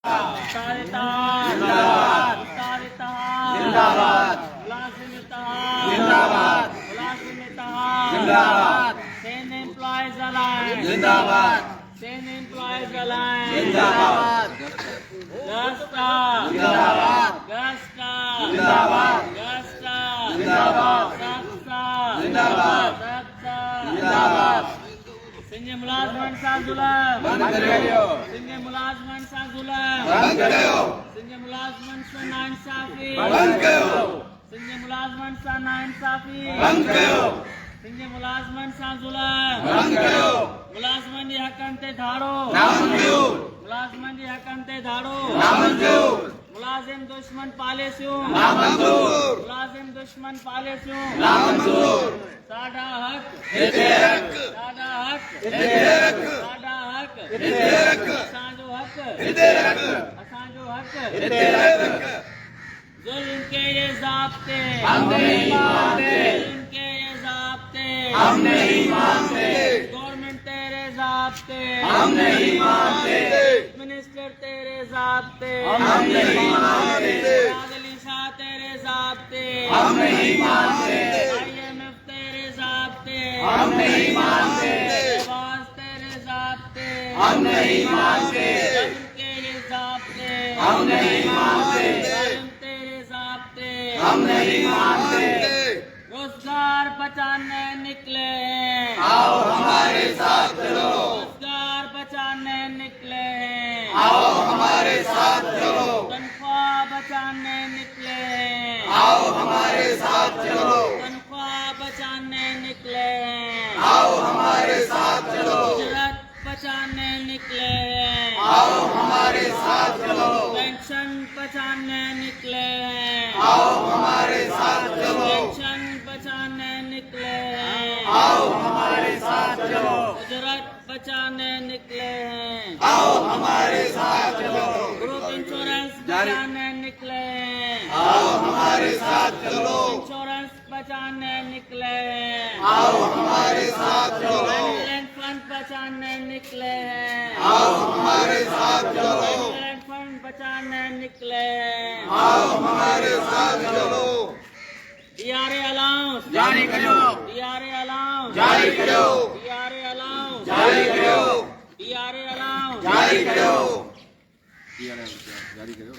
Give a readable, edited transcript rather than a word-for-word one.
Send Employees Alliance. Zindabad. Send Employees Alliance. Zindabad. Gasta. Zindabad. Gasta. Zindabad. Gasta. Zindabad. Saksa. Zindabad. Saksa. Zindabad. Singh मुलाजमन सा जुल्म बंद करो। सिंह मुलाजमन सा जुल्म बंद करो। सिंह मुलाजमन सा नाइंसाफी बंद करो। सिंह मुलाजमन सा नाइंसाफी बंद करो। सिंह मुलाजमन सा जुल्म बंद करो। मुलाजमन जी हकन ते धाड़ो नामंजूर। मुलाजमन जी हकन ते धाड़ो नामंजूर। मुलाजिम दुश्मन पालेस्यूं नामंजूर। मुलाजिम दुश्मन पालेस्यूं नामंजूर। साडा हक हिते हक। साडा हक हिते हक। साडा हक हिते हक। असांजो हक हिते हक। असांजो हक हिते हक। जुल्म के ये ज़ाब्ते हम नहीं मानते। जुल्म के ये ज़ाब्ते हम नहीं मानते। गवर्नमेंट तेरे ज़ाब्ते हम नहीं मानते। मिनिस्टर तेरे ज़ाब्ते हम नहीं मानते। अली शाह तेरे ज़ाब्ते हम नहीं मानते। IMF तेरे ज़ाब्ते हम नहीं मानते। आवाज़ तेरे ज़ाब्ते हम नहीं मानते। के ये ज़ाब्ते हम नहीं मानते। तेरे ज़ाब्ते हम नहीं मानते। रोजगार बचाने निकले हैं आओ हमारे साथ चलो। रोजगार बचाने निकले हैं आओ हमारे साथ चलो। तनख्वाह बचाने निकले हैं आओ हमारे साथ चलो। तनख्वाह बचाने निकले हैं आओ हमारे साथ चलो। उजरत बचाने निकले हैं आओ हमारे साथ चलो। पेंशन बचाने निकले हैं आओ हमारे साथ चलो। पेंशन बचाने निकले हैं आओ हमारे साथ चलो। उजरत बचाने निकले हैं आओ हमारे साथ चलो। ग्रुप इंश्योरेंस बचाने निकले हैं आओ हमारे साथ चलो। इंश्योरेंस बचाने निकले हैं आओ हमारे साथ चलो। फंड बचाने निकले हैं आओ हमारे साथ चलो। फंड बचाने निकले हैं आओ हमारे साथ चलो। DRA अलाउंस जारी करो। DRA अलाउंस जारी करो। DRA अलाउंस जारी करो। DRA अलाउंस जारी करो। DRA जारी करो।